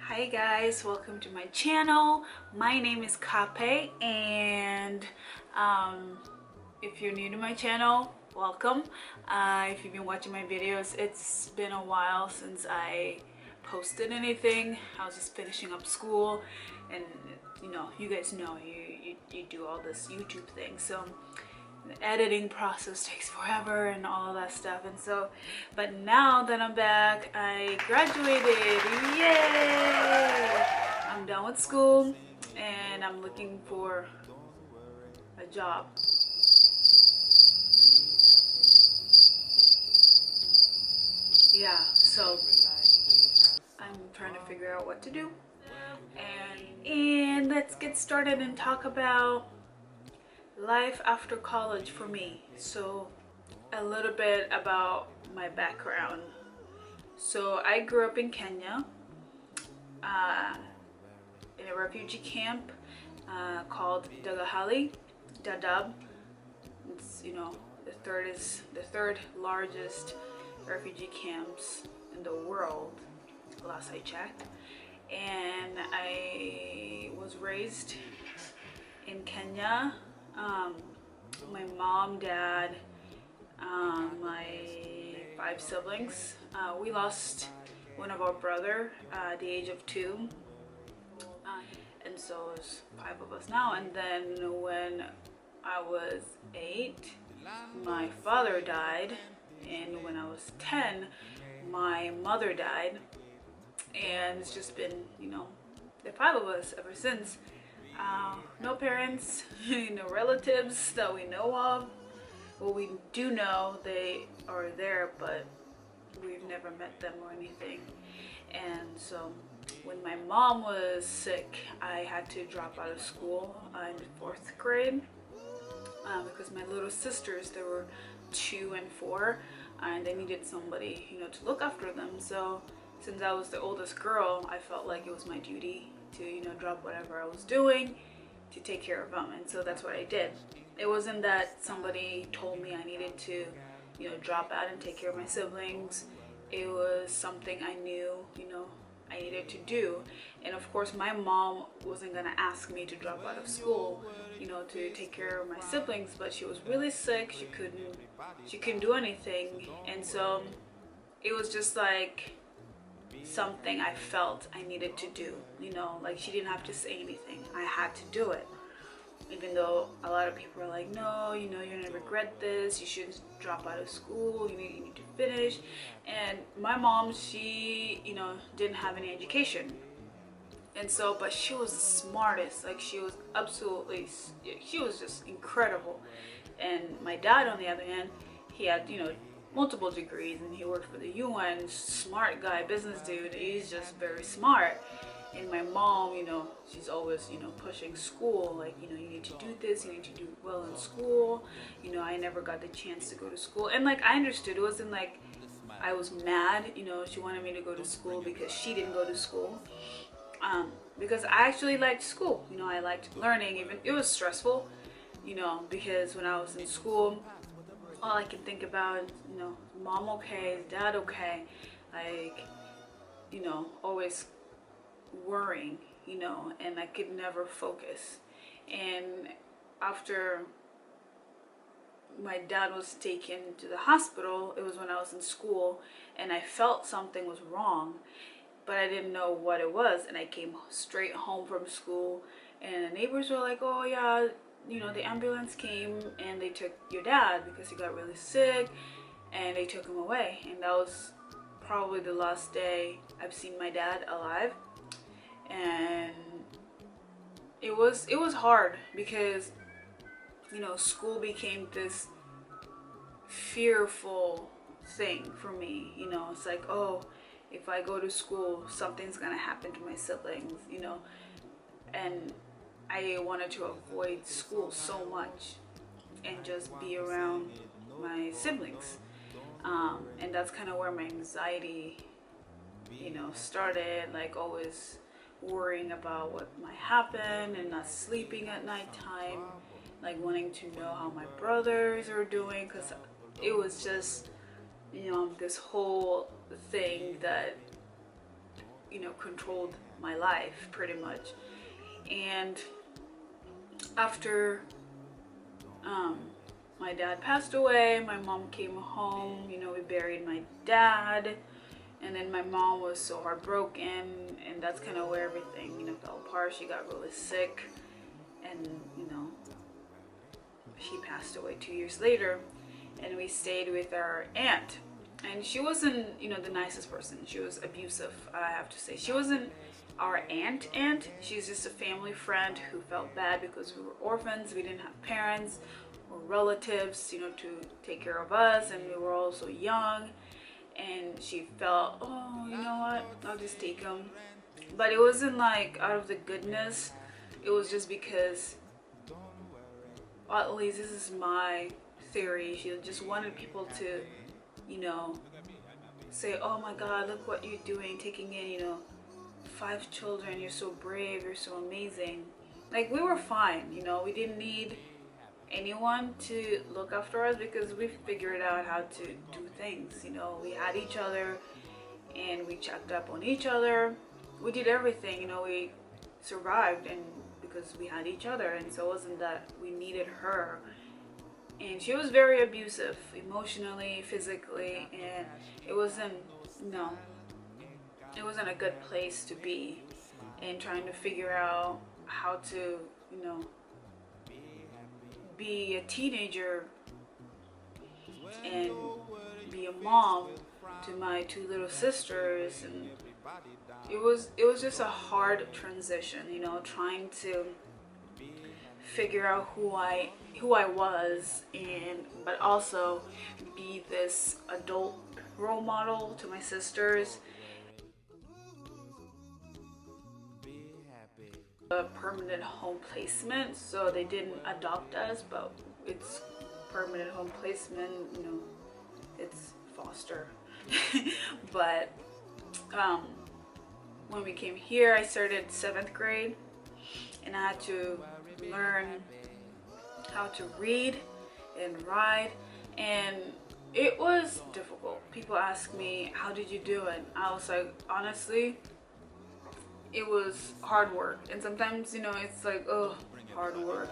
Hi guys, welcome to my channel. My name is Kape, and if you're new to my channel, welcome. If you've been watching my videos, it's been a while since I posted anything. I was just finishing up school, and you guys know you do all this YouTube thing, so the editing process takes forever and all of that stuff. And so, but now that I'm back, I graduated. Yay! I'm done with school and I'm looking for a job. Yeah, so I'm trying to figure out what to do. And let's get started and talk about life after college for me. So a little bit about my background. So I grew up in Kenya, in a refugee camp called Dadaab. It's the third largest refugee camps in the world, last I checked. And I was raised in Kenya. My mom, dad, my 5 siblings. We lost one of our brother at the age of 2, and so it's 5 of us now. And then when I was 8, my father died, and when I was 10, my mother died. And it's just been, the 5 of us ever since. No parents, no relatives that we know of. Well, we do know they are there, but we've never met them or anything. And so when my mom was sick, I had to drop out of school in the 4th grade because my little sisters, there were 2 and 4, and they needed somebody, to look after them. So since I was the oldest girl, I felt like it was my duty to, drop whatever I was doing to take care of them. And so that's what I did. It wasn't that somebody told me I needed to, drop out and take care of my siblings. It was something I knew, I needed to do. And of course, my mom wasn't gonna ask me to drop out of school, to take care of my siblings, but she was really sick. She couldn't do anything. And so it was just like something I felt I needed to do, like she didn't have to say anything. I had to do it. Even though a lot of people are like, no, you're gonna regret this, you shouldn't drop out of school, you need to finish. And my mom, she, didn't have any education. And so, but she was the smartest. Like, she was just incredible. And my dad, on the other hand, he had, multiple degrees, and he worked for the UN. Smart guy, business dude. He's just very smart. And my mom, she's always, pushing school. Like, you need to do this, you need to do well in school. I never got the chance to go to school. And like, I understood. It wasn't like I was mad, she wanted me to go to school because she didn't go to school. Because I actually liked school. I liked learning. Even it was stressful, because when I was in school, all I can think about, mom okay, dad okay, like, always worrying, and I could never focus. And after my dad was taken to the hospital, it was when I was in school, and I felt something was wrong, but I didn't know what it was. And I came straight home from school, and the neighbors were like, oh yeah, the ambulance came and they took your dad because he got really sick, and they took him away. And that was probably the last day I've seen my dad alive. And it was hard because, school became this fearful thing for me. It's like, oh, if I go to school, something's gonna happen to my siblings, and I wanted to avoid school so much and just be around my siblings. And that's kind of where my anxiety, started, like always worrying about what might happen and not sleeping at nighttime, like wanting to know how my brothers are doing, because it was just, this whole thing that controlled my life pretty much. And after my dad passed away, my mom came home, we buried my dad, and then my mom was so heartbroken, and that's kind of where everything, fell apart. She got really sick, and, she passed away 2 years later, and we stayed with our aunt. And she wasn't, the nicest person. She was abusive, I have to say. She wasn't our aunt. She's just a family friend who felt bad because we were orphans. We didn't have parents or relatives, to take care of us, and we were also young. And she felt, oh, you know what? I'll just take him. But it wasn't like out of the goodness. It was just because, well, at least this is my theory. She just wanted people to, say, oh my God, look what you're doing, taking in, 5 children. You're so brave. You're so amazing. Like, we were fine, we didn't need anyone to look after us because we figured out how to do things. We had each other, and we checked up on each other. We did everything, we survived, and because we had each other. And so it wasn't that we needed her. And she was very abusive, emotionally, physically, and it wasn't a good place to be, and trying to figure out how to, be a teenager and be a mom to my 2 little sisters. And it was just a hard transition, trying to figure out who I was, but also be this adult role model to my sisters. A permanent home placement, so they didn't adopt us, but it's permanent home placement, it's foster. But when we came here, I started 7th grade, and I had to learn how to read and write, and it was difficult. People ask me, how did you do it? I was like, honestly, it was hard work. And sometimes, it's like, oh, hard work.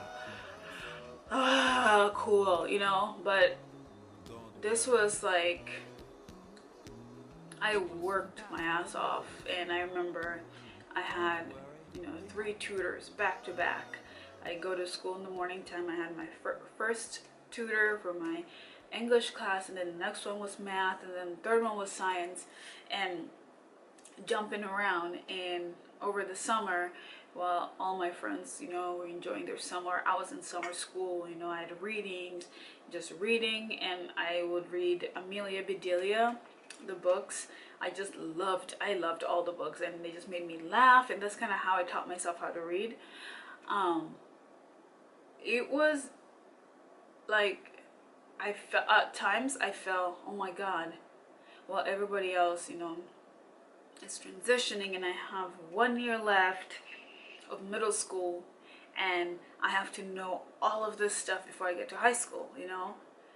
Ah, cool, but this was like, I worked my ass off. And I remember I had, 3 tutors back to back. I go to school in the morning time. I had my first tutor for my English class, and then the next one was math, and then the third one was science, and jumping around. And over the summer, while all my friends, were enjoying their summer, I was in summer school. I had readings, just reading, and I would read Amelia Bedelia, the books. I loved all the books, and they just made me laugh, and that's kind of how I taught myself how to read. It was like, at times I felt, oh my God, well, everybody else, is transitioning, and I have 1 year left of middle school, and I have to know all of this stuff before I get to high school,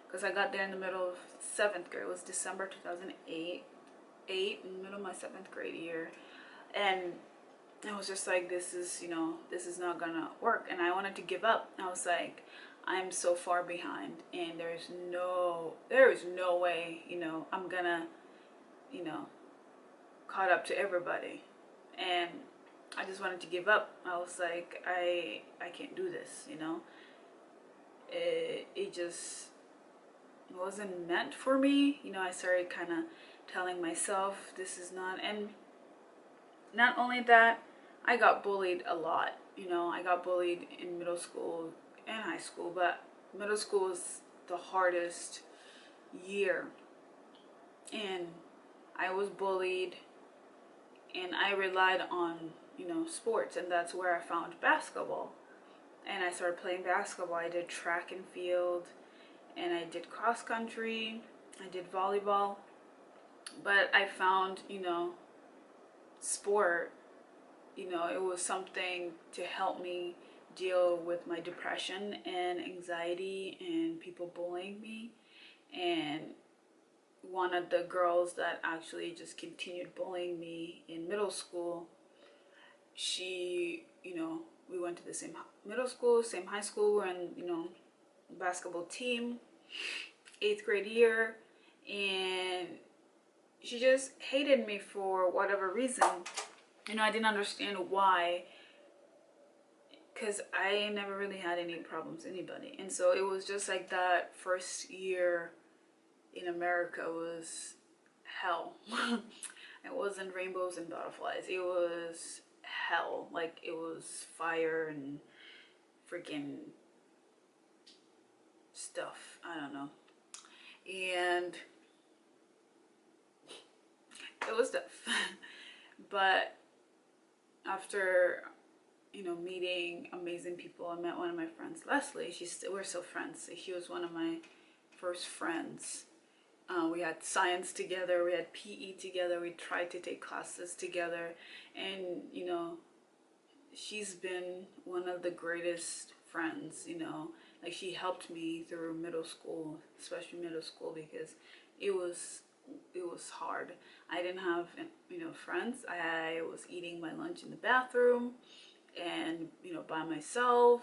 because I got there in the middle of 7th grade. It was December 2008, in the middle of my 7th grade year, and I was just like, this is not gonna work, and I wanted to give up. I was like, I'm so far behind, and there is no way, I'm gonna, caught up to everybody. And I just wanted to give up. I was like, I can't do this, it just wasn't meant for me. I started kind of telling myself this is not. And not only that, I got bullied a lot. I got bullied in middle school and high school, but middle school was the hardest year, and I was bullied, and I relied on sports, and that's where I found basketball. And I started playing basketball. I did track and field, and I did cross country, I did volleyball. But I found, sport, it was something to help me deal with my depression and anxiety and people bullying me. And one of the girls that actually just continued bullying me in middle school, she, we went to the same middle school, same high school. We're in, basketball team, 8th grade year, and she just hated me for whatever reason. I didn't understand why, because I never really had any problems with anybody. And so it was just like that first year in America was hell. It wasn't rainbows and butterflies. It was hell. Like, it was fire and freaking stuff. I don't know. And it was tough. But after, meeting amazing people, I met one of my friends, Leslie. We're still friends. She was one of my first friends. We had science together, we had PE together, we tried to take classes together, and she's been one of the greatest friends. Like, she helped me through middle school, especially middle school, because it was hard. I didn't have friends. I was eating my lunch in the bathroom and by myself.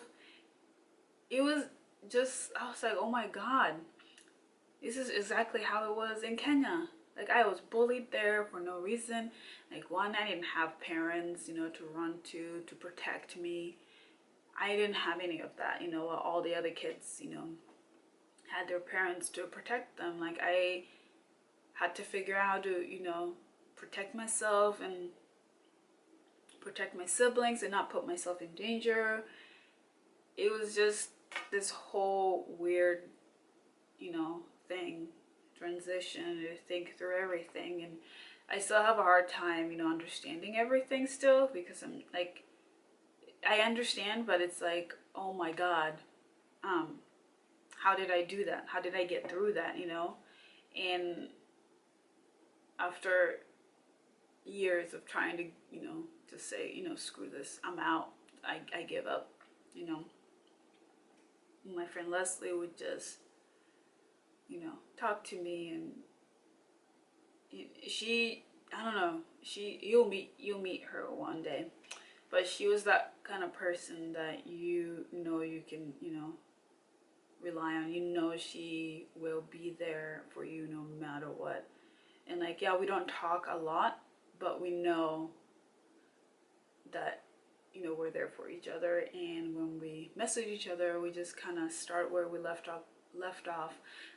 It was just, I was like, oh my God, this is exactly how it was in Kenya. Like, I was bullied there for no reason. Like, one, I didn't have parents, to run to protect me. I didn't have any of that, all the other kids, had their parents to protect them. Like, I had to figure out how to, protect myself and protect my siblings and not put myself in danger. It was just this whole weird, thing, transition, to think through everything. And I still have a hard time, understanding everything still, because I'm like, I understand, but it's like, oh my God, how did I do that? How did I get through that, And after years of trying to, just say, screw this, I'm out, I give up, My friend Leslie would just, talk to me, and she, I don't know, you'll meet her one day, but she was that kind of person that you can, rely on. She will be there for you no matter what. And like, yeah, we don't talk a lot, but we know that we're there for each other. And when we message each other, we just kind of start where we left off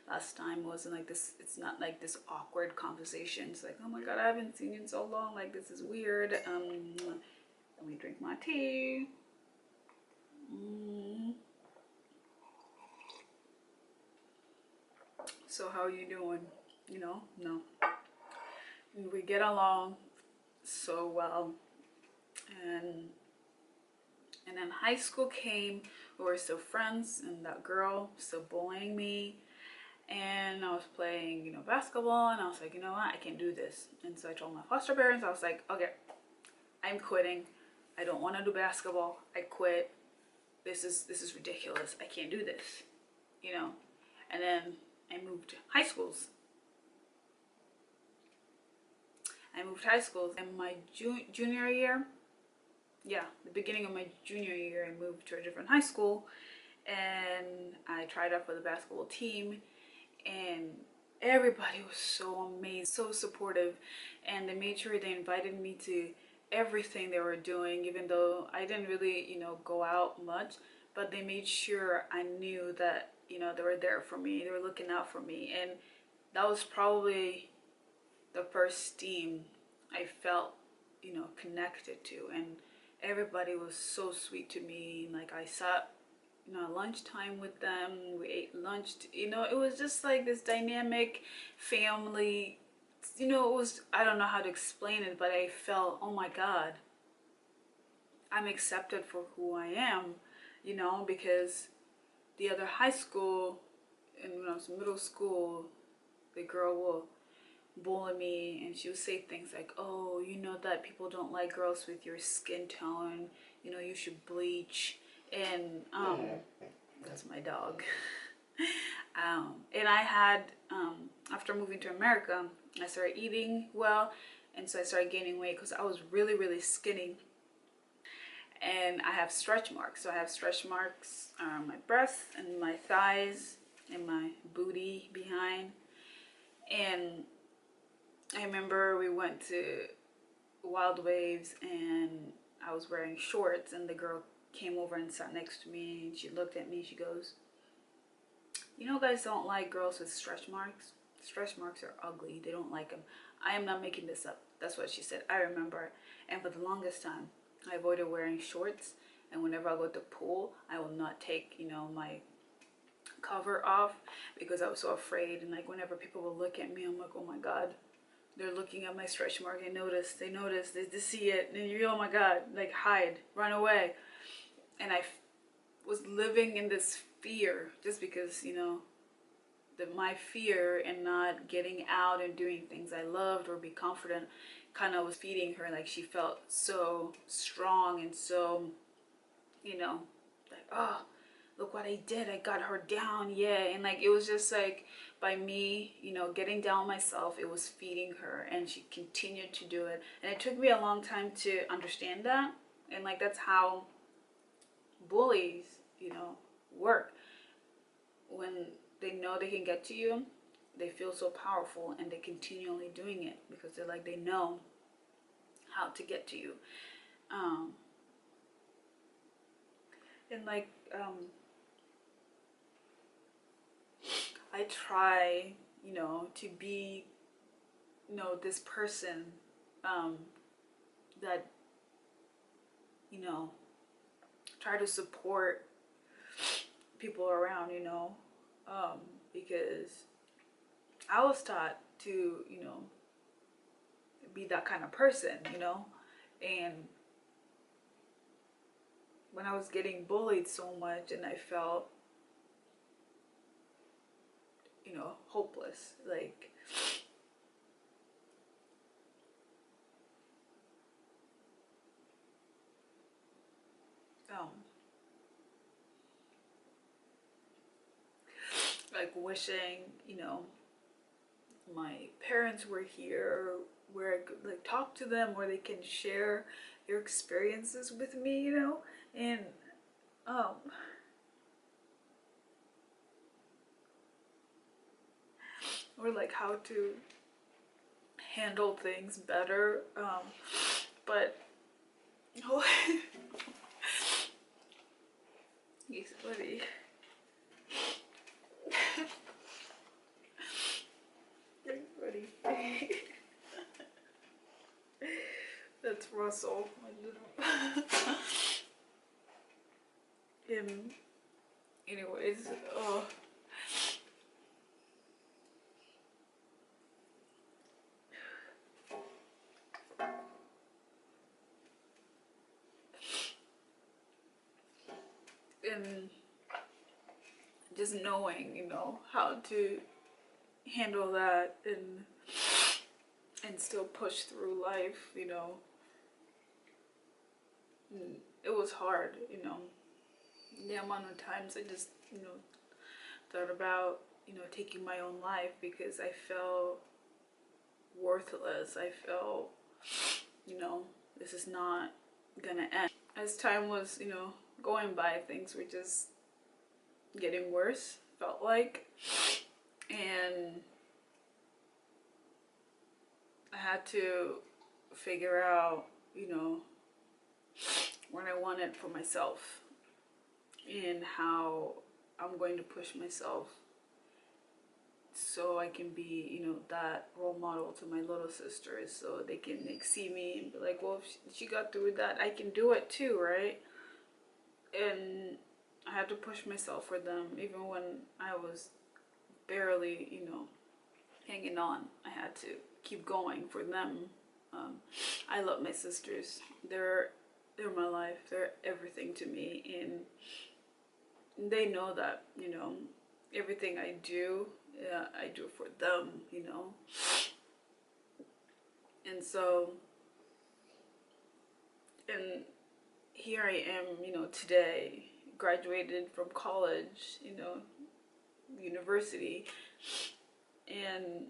last time. It wasn't like this, it's not like this awkward conversation. It's like, oh my God, I haven't seen you in so long, like, this is weird. Let me drink my tea. So how are you doing? No, we get along so well. And then high school came, we were still friends, and that girl still bullying me. And I was playing, basketball, and I was like, you know what, I can't do this. And so I told my foster parents, I was like, okay, I'm quitting. I don't want to do basketball. I quit. This is ridiculous. I can't do this, And then I moved high schools. In my junior year, the beginning of my junior year, I moved to a different high school, and I tried out for the basketball team, and everybody was so amazing, so supportive, and they made sure they invited me to everything they were doing, even though I didn't really, go out much, but they made sure I knew that, they were there for me, they were looking out for me. And that was probably the first team I felt, connected to, and everybody was so sweet to me. Like, I sat, at lunchtime with them, we ate lunch, it was just like this dynamic family, it was, I don't know how to explain it, but I felt, oh my God, I'm accepted for who I am, because the other high school, and when I was in middle school, the girl will bully me, and she would say things like, oh, that people don't like girls with your skin tone, you should bleach. And that's my dog. And I had, after moving to America, I started eating well, and so I started gaining weight because I was really, really skinny. And I have stretch marks. So I have stretch marks on my breasts and my thighs and my booty behind. And I remember we went to Wild Waves and I was wearing shorts, and the girl came over and sat next to me, and she looked at me, she goes, "You know, guys don't like girls with stretch marks. Stretch marks are ugly. They don't like them." I am not making this up. That's what she said. I remember. And for the longest time, I avoided wearing shorts. And whenever I go to the pool, I will not take, my cover off because I was so afraid. And like whenever people will look at me, I'm like, oh my God, they're looking at my stretch mark. They notice, they see it. And you're, oh my God, like hide, run away. And I was living in this fear just because, my fear and not getting out and doing things I loved or be confident kind of was feeding her. Like she felt so strong and so, like, oh, look what I did. I got her down. Yeah. And like, it was just like by me, getting down myself, it was feeding her, and she continued to do it. And it took me a long time to understand that. And like, that's how bullies, work. When they know they can get to you, they feel so powerful, and they're continually doing it because they're like, they know how to get to you. And like, I try, to be, this person that, try to support people around, because I was taught to, be that kind of person, and when I was getting bullied so much and I felt, hopeless, like, like wishing, my parents were here, where I could like talk to them, where they can share their experiences with me, and or like how to handle things better, but oh, he's buddy. Buddy. That's Russell, my little. Anyways, and just knowing, how to handle that and still push through life, And it was hard, the amount of times I just, thought about, taking my own life because I felt worthless. I felt, this is not gonna end. As time was, going by, things were just getting worse, felt like, and I had to figure out, what I wanted for myself and how I'm going to push myself so I can be, that role model to my little sisters, so they can like see me and be like, well, if she got through that, I can do it too, right? And I had to push myself for them, even when I was barely, hanging on. I had to keep going for them. I love my sisters. They're my life. They're everything to me, and they know that, everything I do, I do for them, And so, and here I am, today, graduated from college, university, and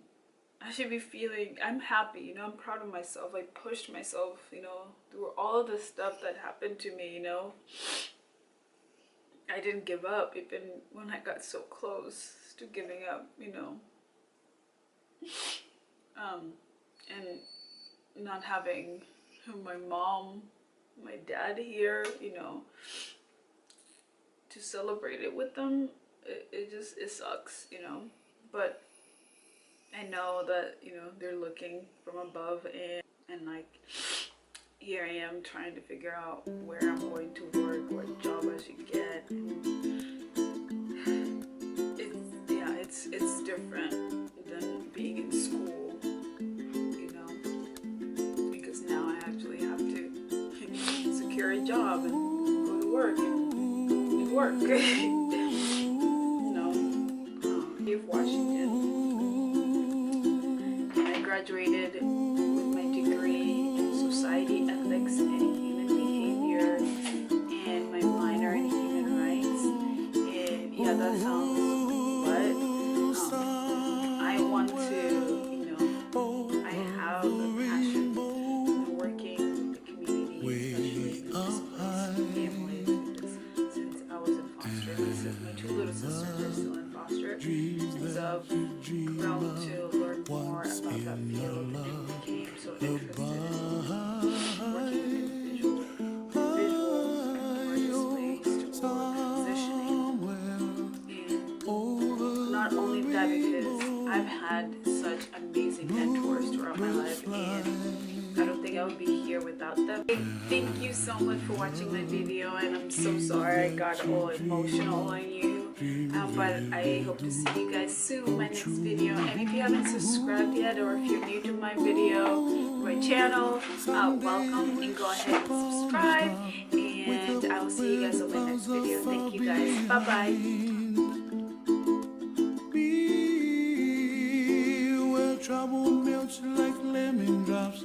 I should be feeling, I'm happy, you know, I'm proud of myself. I pushed myself, you know, through all of the stuff that happened to me, you know. I didn't give up even when I got so close to giving up, you know. And not having my mom, my dad here, you know, to celebrate it with them, it sucks, you know. But I know that, you know, they're looking from above, and like, here I am trying to figure out where I'm going to work, what job I should get. It's different than being in school, you know, because now I actually have to secure a job and go to work and work. You know, of Washington, and I graduated with my degree in society ethics and human behavior, and my minor in human rights. And yeah, that sounds, but I want to, you know, I have a passion in working with the community, especially in this place, families, because since I was in foster, my two little sisters are still in foster, and so I've grown to learn more about that field and became so interested in working with individuals and artists or positioning. And not only that, because I've had such amazing mentors throughout my life, and I don't think I would be here without them. Thank you so much for watching my video, and I'm so sorry I got all emotional on you. But I hope to see you guys soon in my next video. And if you haven't subscribed yet, or if you're new to my channel, welcome, and go ahead and subscribe. And I will see you guys in my next video. Thank you guys. Bye bye. Trouble melts like lemon drops